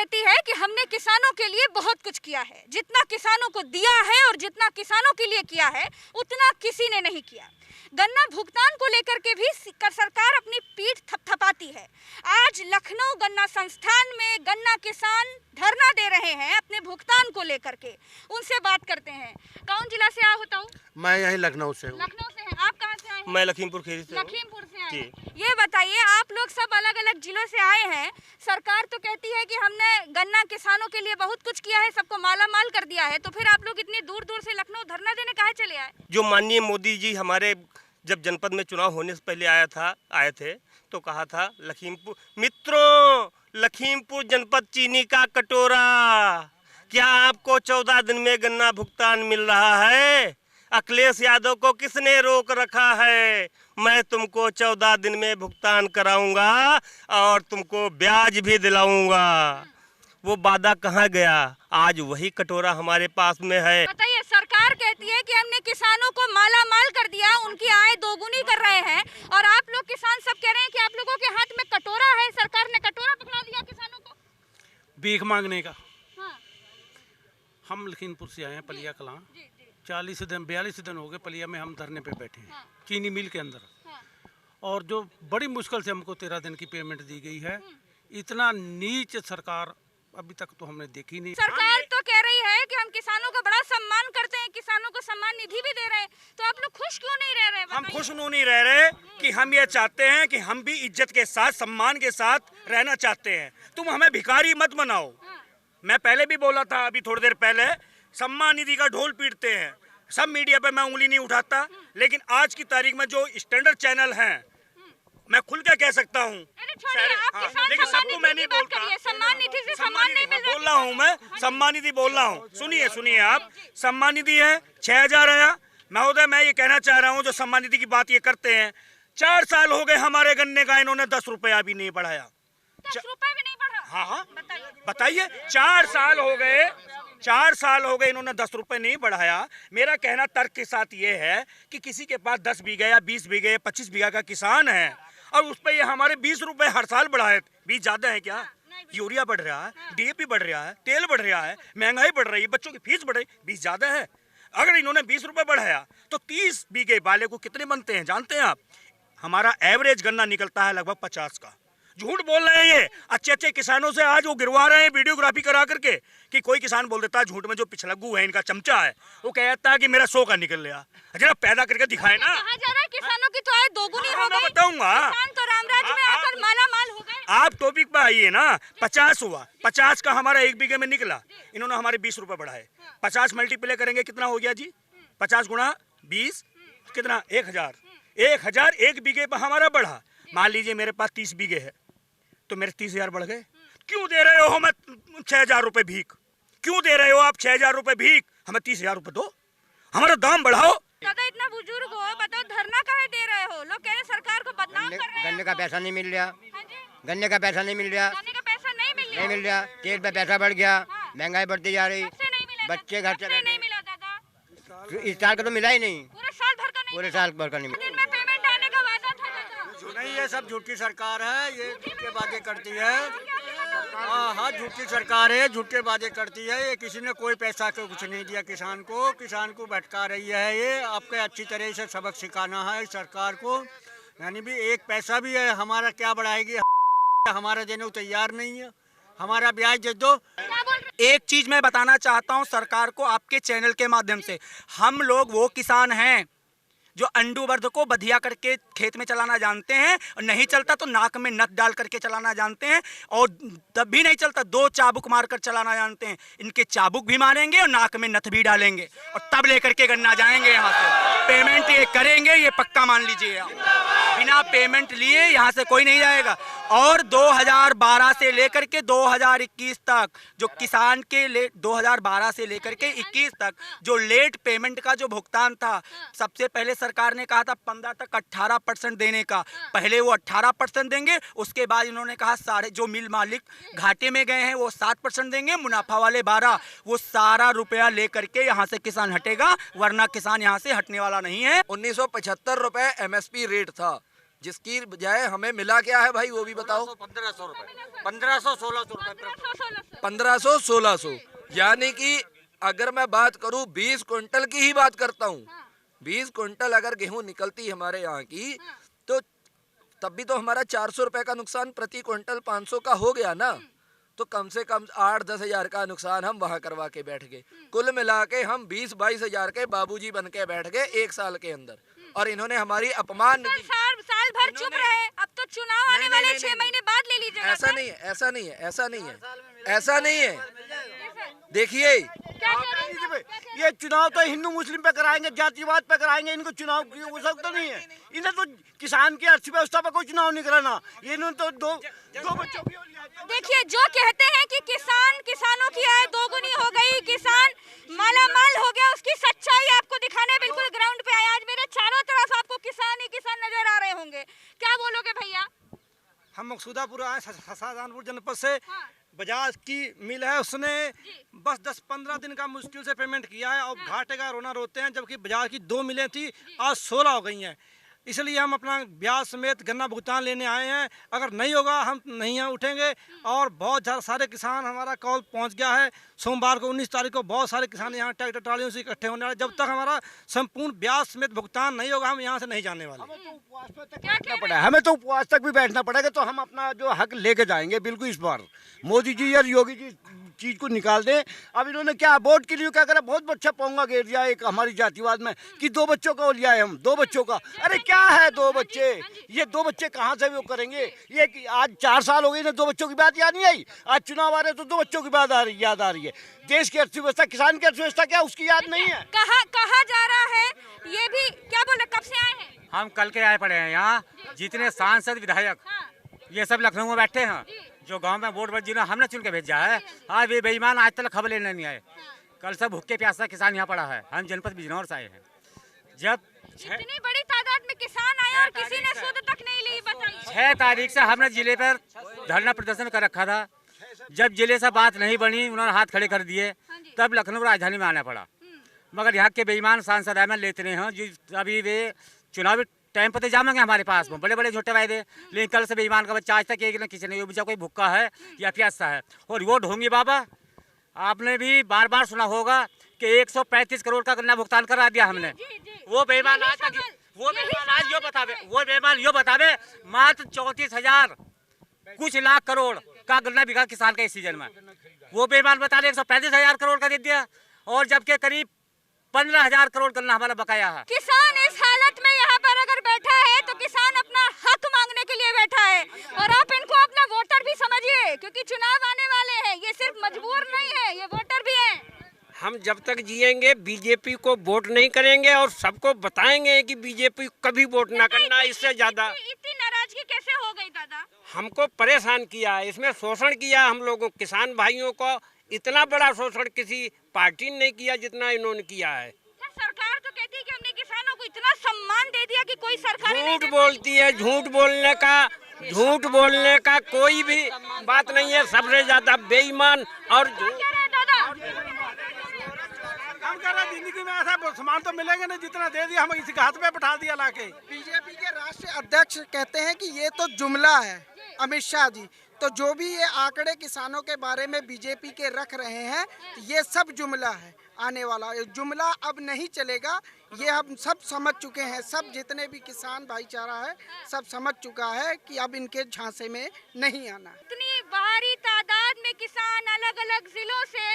कहती है कि हमने किसानों के लिए बहुत कुछ किया है, जितना किसानों को दिया है और जितना किसानों के लिए किया है उतना किसी ने नहीं किया। गन्ना भुगतान को लेकर के भी सरकार अपनी पीठ थपथपाती है। आज लखनऊ गन्ना संस्थान में गन्ना किसान धरना दे रहे हैं अपने भुगतान को लेकर के। उनसे बात करते हैं। कौन जिला से आया होता हूँ? मैं यही लखनऊ से हूँ। लखनऊ से हैं। आप कहाँ से आए हैं? मैं लखीमपुर खीरी से। लखीमपुर से आए हैं। ये बताइए, आप लोग सब अलग अलग जिलों से आए हैं। सरकार तो कहती है कि हमने गन्ना किसानों के लिए बहुत कुछ किया है, सबको माला माल कर दिया है, तो फिर आप लोग इतनी दूर दूर से लखनऊ धरना देने काहे चले आए? जो माननीय मोदी जी हमारे जब जनपद में चुनाव होने से पहले आए थे तो कहा था लखीमपुर मित्रों, लखीमपुर जनपद चीनी का कटोरा, क्या आपको 14 दिन में गन्ना भुगतान मिल रहा है? अखिलेश यादव को किसने रोक रखा है? मैं तुमको 14 दिन में भुगतान कराऊंगा और तुमको ब्याज भी दिलाऊंगा। वो वादा कहाँ गया? आज वही कटोरा हमारे पास में है। बताइए, सरकार कहती है कि हमने किसानों को माला माल कर दिया, उनकी आय दोगुनी कर रहे हैं, और आप लोग किसान सब कह रहे हैं कि आप लोगों के हाथ में कटोरा है, सरकार ने कटोरा पकड़ा दिया किसानों को भीख मांगने का। हाँ। हम लखीमपुर से आए हैं, पलिया कलां। 42 दिन हो गए पलिया में हम धरने पे बैठे हैं। हाँ। चीनी मिल के अंदर। हाँ। और जो बड़ी मुश्किल से हमको 13 दिन की पेमेंट दी गई है, इतना नीच सरकार अभी तक तो हमने देखी नहीं। सरकार तो कह रही है कि हम किसानों का बड़ा सम्मान करते हैं, किसानों को सम्मान निधि भी दे रहे हैं, तो आप लोग खुश क्यों नहीं रह रहे? हम खुश नहीं रह रहे कि हम ये चाहते हैं कि हम भी इज्जत के साथ, सम्मान के साथ रहना चाहते हैं। तुम हमें भिखारी मत बनाओ। मैं पहले भी बोला था, अभी थोड़ी देर पहले, सम्मान निधि का ढोल पीटते हैं सब मीडिया पे, मैं उंगली नहीं उठाता, लेकिन आज की तारीख में जो स्टैंडर्ड चैनल हैं, मैं खुल के कह सकता हूँ, लेकिन सबको मैं नहीं बोलता। सम्मान निधि से सम्मान नहीं मिल रहा। बोल रहा हूँ मैं, सम्मान निधि बोल रहा हूँ। सुनिए आप, सम्मान निधि है 6000 आया। महोदय, मैं ये कहना चाह रहा हूँ, जो सम्मान निधि की बात ये करते हैं, 4 साल हो गए हमारे गन्ने का, इन्होंने 10 रुपया भी नहीं बढ़ाया। 10 रुपए भी नहीं बढ़ा? हाँ, बताइए। 4 साल हो गए, 4 साल हो गए, इन्होंने 10 रुपए नहीं बढ़ाया। मेरा कहना तर्क के साथ ये है कि किसी के पास 10 बीघे या 20 बीघे 25 बीघा का किसान है और उस पर ये हमारे 20 रुपए हर साल बढ़ाए। 20 ज्यादा है क्या? यूरिया बढ़ रहा है, डीएपी बढ़ रहा है, तेल बढ़ रहा है, महंगाई बढ़ रही है, बच्चों की फीस बढ़ रही, 20 ज्यादा है। अगर इन्होंने 20 रुपए बढ़ाया तो 30 बीघे वाले को कितने बनते हैं जानते हैं आप? हमारा एवरेज गन्ना निकलता है लगभग 50 का। झूठ बोल रहे हैं ये अच्छे किसानों से। आज वो गिरवा रहे हैं वीडियोग्राफी करा करके कि कोई किसान बोल देता है झूठ में, जो पिछलग्गू है, इनका चमचा है, वो कहता है कि मेरा 100 का निकल गया। जरा पैदा करके दिखाए ना। कहा जा रहा है किसानों की तो आय दोगुनी हो गई। मैं बताऊंगा, किसान तो रामराज में आकर माला माल हो गए। आप टॉपिक पे आइए ना। 50 हुआ, 50 का हमारा 1 बीघे में निकला, इन्होंने हमारे 20 रुपए बढ़ाए। 50 मल्टीप्लाई करेंगे कितना हो गया जी? 50 गुणा 20 कितना? 1000। 1000 1 बीघे पर हमारा बढ़ा। मान लीजिए मेरे पास 30 बीघे है तो मेरे 30,000 बढ़ गए। क्यों दे रहे हो हमें 6000 रुपए भीख? क्यों दे रहे हो आप 6000 रुपए भीख? हमें 30,000 रुपए दो, हमारा दाम बढ़ाओ। दादा, इतना बुजुर्ग हो, बताओ धरना काहे दे रहे हो? लोग कह रहे सरकार को बदनाम कर रहे हैं। गन्ने का पैसा नहीं मिल रहा। हाँ जी? गन्ने का पैसा नहीं मिल रहा। गन्ने का पैसा नहीं मिल रहा। तेल पे पैसा बढ़ गया। हाँ। महंगाई बढ़ती जा रही। कब से नहीं मिला? बच्चे घर चले नहीं मिला दादा? इस साल का तो मिला ही नहीं। पूरे साल भर का नहीं? पूरे साल भर का नहीं मिला। दिन में पेमेंट आने का वादा था दादा। नहीं, ये सब झूठी सरकार है, ये झूठे वादे करती है। हाँ, झूठी सरकार है, झूठे वादे करती है। ये किसी ने कोई पैसा को कुछ नहीं दिया किसान को भटका रही है। ये आपके अच्छी तरह से सबक सिखाना है इस सरकार को। यानी भी एक पैसा भी है हमारा क्या बढ़ाएगी? हमारा देने को तैयार नहीं है, हमारा ब्याज दे दो। एक चीज मैं बताना चाहता हूं सरकार को आपके चैनल के माध्यम से, हम लोग वो किसान हैं जो अंडू वर्ध को बधिया करके खेत में चलाना जानते हैं, और नहीं चलता तो नाक में नथ डाल करके चलाना जानते हैं, और तब भी नहीं चलता 2 चाबुक मारकर चलाना जानते हैं। इनके चाबुक भी मारेंगे और नाक में नथ भी डालेंगे और तब लेकर के गन्ना जाएंगे यहाँ से। पेमेंट ये करेंगे, ये पक्का मान लीजिए आप। बिना पेमेंट लिए यहाँ से कोई नहीं जाएगा। और 2012 से लेकर के 2021 तक जो किसान के 2012 से लेकर के 21 तक जो लेट पेमेंट का जो भुगतान था, सबसे पहले सरकार ने कहा था 15 तक 18% देने का। पहले वो 18% देंगे, उसके बाद इन्होंने कहा सारे जो मिल मालिक घाटे में गए हैं वो 7% देंगे, मुनाफा वाले 12। वो सारा रुपया लेकर के यहाँ से किसान हटेगा, वरना किसान यहाँ से हटने वाला नहीं है। 1975 रुपए MSP रेट था जिसकी बजाय हमें मिला क्या है भाई, वो भी बताओ। 1500 रुपए 1500-1600 रुपए 1500-1600, यानी कि अगर मैं बात करूं 20 क्विंटल की ही बात करता हूं, 20 क्विंटल अगर गेहूं निकलती हमारे यहाँ की, तो तब भी तो हमारा 400 रुपए का नुकसान प्रति क्विंटल 500 का हो गया ना। तो कम से कम 8-10 हजार का नुकसान हम वहां करवा के बैठ गए। कुल मिला के हम 20-22 हजार के बाबूजी बन के बैठ गए 1 साल के अंदर, और इन्होंने हमारी अपमान की। साल भर चुप रहे, अब तो चुनाव आने वाले 6 महीने बाद ले लीजिएगा। ऐसा नहीं है, ऐसा नहीं है, ऐसा नहीं है, ऐसा नहीं है। देखिए, ये चुनाव तो हिंदू मुस्लिम पे कराएंगे, जातिवाद पे कराएंगे, इनको चुनाव की वो सब तो नहीं है। इन्हें तो किसान की अर्थव्यवस्था पर कोई चुनाव नहीं कराना। ये इन्होंने तो दो बच्चों की। देखिए, जो कहते हैं कि किसानों की आय दोगुनी हो गई, किसान मालामाल हो गया, उसकी सच्चाई आपको दिखाने बिल्कुल ग्राउंड पे आए। आज मेरे चारों तरफ आपको किसान ही किसान नजर आ रहे होंगे, क्या बोलोगे भैया? हम मकसूदापुर आए, शाहजहानपुर जनपद से। बजाज की मिल है, उसने बस 10-15 दिन का मुश्किल से पेमेंट किया है, और घाटे का रोना रोते हैं, जबकि बजाज की 2 मिलें थी, आज 16 हो गई हैं। इसलिए हम अपना ब्याज समेत गन्ना भुगतान लेने आए हैं। अगर नहीं होगा हम नहीं यहाँ उठेंगे। और बहुत सारे किसान, हमारा कॉल पहुँच गया है, सोमवार को 19 तारीख को बहुत सारे किसान यहाँ ट्रैक्टर ट्रालियों से इकट्ठे होने वाले। जब तक हमारा संपूर्ण ब्याज समेत भुगतान नहीं होगा, हम यहाँ से नहीं जाने वाले। हमें तो उपवास तक भी बैठना पड़ेगा, तो हम अपना जो हक लेके जाएंगे बिल्कुल। इस बार मोदी जी और योगी जी चीज को निकाल दें। अब इन्होंने क्या वोट के लिए क्या करा, बहुत अच्छा पोंगा घेर दिया एक हमारी जातिवाद में कि 2 बच्चों का लिया है हम, 2 बच्चों का। अरे क्या है 2 बच्चे, ये 2 बच्चे कहाँ से वो करेंगे? ये आज 4 साल हो गए इन्हें 2 बच्चों की बात याद नहीं आई। आज चुनाव आ रहे तो 2 बच्चों की बात याद आ रही है। देश की अर्थव्यवस्था, किसान की अर्थव्यवस्था क्या उसकी याद नहीं है? कहा जा रहा है, ये भी क्या बोले, कब से आए हैं? हम कल के आए पड़े हैं यहाँ। जितने सांसद विधायक ये सब लखनऊ में बैठे हैं, जो गांव में वोट जिन्होंने हमने चुन के भेजा है, आज वे बेईमान आज तक खबर लेने नहीं आए। कल सब भूखे प्यासा किसान यहाँ पड़ा है। हम जनपद बिजनौर से आए हैं। जब इतनी बड़ी तादाद में किसान आए और किसी ने सुध तक नहीं ली, बताइए। 6 तारीख से हमने जिले पर धरना प्रदर्शन कर रखा था। जब जिले से बात नहीं बनी, उन्होंने हाथ खड़े कर दिए, तब लखनऊ राजधानी में आना पड़ा। मगर यहाँ के बेईमान सांसद एम लेते हैं, जो अभी वे चुनावी टाइम पर तो जामेंगे हमारे पास में बड़े बड़े झूठे वायदे, लेकिन कल से बेईमान का बच्चा आज तक एक न किसी ने ये कोई भूखा है या प्यासा है। और वोट होंगी बाबा, आपने भी बार बार सुना होगा कि 135 करोड़ का गन्ना भुगतान करा दिया हमने। वो बेईमान आज तक वो बेईमान यो बतावे मात्र 34,000 कुछ लाख करोड़ का गन्ना बिका किसान का इस सीजन में। वो बेईमान बता रहे 135,000 करोड़ का दे दिया, और जबकि करीब 15,000 करोड़ गन्ना हमारा बकाया है। किसान इस हालत में यहाँ पर अगर बैठा है तो किसान अपना हक मांगने के लिए बैठा है, और आप इनको अपना वोटर भी समझिए, क्योंकि चुनाव आने वाले हैं। ये सिर्फ मजबूर नहीं है, ये वोटर भी हैं। हम जब तक जिएंगे बीजेपी को वोट नहीं करेंगे, और सबको बताएंगे कि बीजेपी कभी वोट ना करना। इससे ज्यादा इतनी नाराजगी कैसे हो गई दादा? हमको परेशान किया, इसमें शोषण किया हम लोगों किसान भाइयों को। इतना बड़ा शोषण किसी पार्टी ने नहीं किया जितना इन्होंने किया है। सरकार तो कहती है कि हमने किसानों को इतना सम्मान दे दिया कि कोई सरकार झूठ बोलती है। झूठ बोलने का कोई भी बात नहीं है। सबसे ज्यादा बेईमान और हम कह रहे जिंदगी में ऐसा सामान तो मिलेगा नहीं जितना दे दिया, हम इसी के हाथ में बैठा दिया लाके। बीजेपी के राष्ट्रीय अध्यक्ष कहते हैं कि ये तो जुमला है, अमित शाह जी। तो जो भी ये आंकड़े किसानों के बारे में बीजेपी के रख रहे हैं, ये सब जुमला है। आने वाला ये जुमला अब नहीं चलेगा, ये हम सब समझ चुके हैं। सब जितने भी किसान भाईचारा है सब समझ चुका है कि अब इनके झांसे में नहीं आना। इतनी भारी तादाद में किसान अलग अलग जिलों से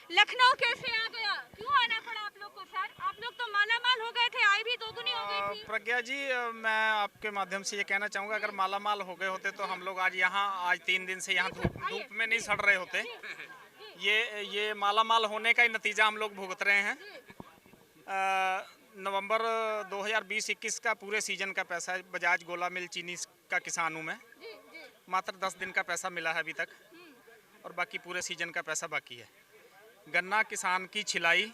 लखनऊ कैसे आ गया? क्यों आना पड़ा आप लोग को सर? आप लोग तो मालामाल हो गए थे, आय भी दोगुनी हो गई थी। प्रज्ञा जी, मैं आपके माध्यम से ये कहना चाहूँगा, अगर मालामाल हो गए होते तो हम लोग आज 3 दिन से यहाँ धूप में नहीं सड़ रहे होते। ये मालामाल होने का ही नतीजा हम लोग भुगत रहे हैं। नवंबर 2020-21 का पूरे सीजन का पैसा बजाज गोला मिल चीनी का किसान हूँ मैं। मात्र 10 दिन का पैसा मिला है अभी तक, और बाकी पूरे सीजन का पैसा बाकी है। गन्ना किसान की छिलाई,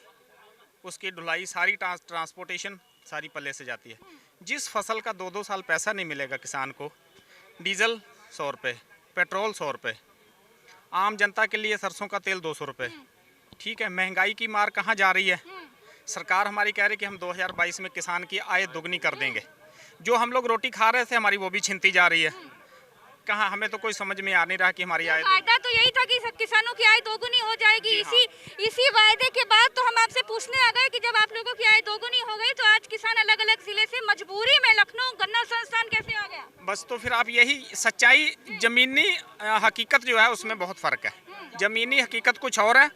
उसकी ढुलाई, सारी ट्रांसपोर्टेशन सारी पल्ले से जाती है। जिस फसल का 2-2 साल पैसा नहीं मिलेगा किसान को, डीजल 100 रुपये, पेट्रोल 100 रुपये, आम जनता के लिए सरसों का तेल 200 रुपये। ठीक है, महंगाई की मार कहाँ जा रही है? सरकार हमारी कह रही है कि हम 2022 में किसान की आय दोगुनी कर देंगे। जो हम लोग रोटी खा रहे थे हमारी वो भी छिनती जा रही है। कहाँ, हमें तो कोई समझ में आ नहीं रहा कि हमारी आय। फायदा तो यही था कि किसानों की आय दोगुनी हो जाएगी। इसी वायदे के बाद तो हम आपसे पूछने आ गए कि जब आप लोगों की आय दोगुनी हो गई तो आज किसान अलग अलग जिले से मजबूरी में लखनऊ गन्ना संस्थान कैसे आ गया? बस तो फिर आप यही सच्चाई, जमीनी हकीकत जो है उसमें बहुत फर्क है। जमीनी हकीकत कुछ और है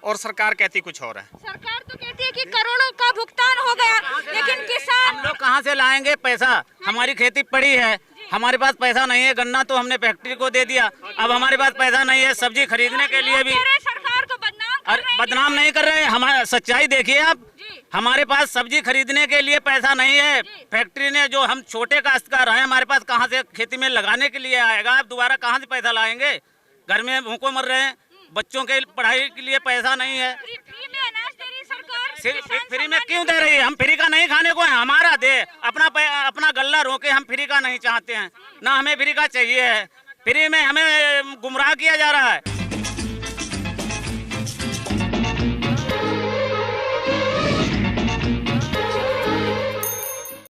और सरकार कहती कुछ और है। सरकार तो कहती है कि करोड़ों का भुगतान हो गया, लेकिन किसान, हम लोग कहाँ से लाएंगे पैसा? हमारी खेती पड़ी है, हमारे पास पैसा नहीं है। गन्ना तो हमने फैक्ट्री को दे दिया, अब हमारे पास पैसा नहीं है सब्जी खरीदने के लिए भी। सरकार को बदनाम नहीं कर रहे हैं, हमारा सच्चाई देखिए आप। हमारे पास सब्जी खरीदने के लिए पैसा नहीं है। फैक्ट्री ने, जो हम छोटे काश्तकार हैं, हमारे पास कहाँ से खेती में लगाने के लिए आएगा? आप दोबारा कहाँ से पैसा लाएंगे? घर में भूखों मर रहे हैं, बच्चों के पढ़ाई के लिए पैसा नहीं है। फ्री में अनाज दे रही सरकार, फ्री में क्यों दे रही है? हम फ्री का नहीं खाने को है, हमारा दे, अपना गल्ला रोके। हम फ्री का नहीं चाहते हैं, ना हमें फ्री का चाहिए है। फ्री में हमें गुमराह किया जा रहा है।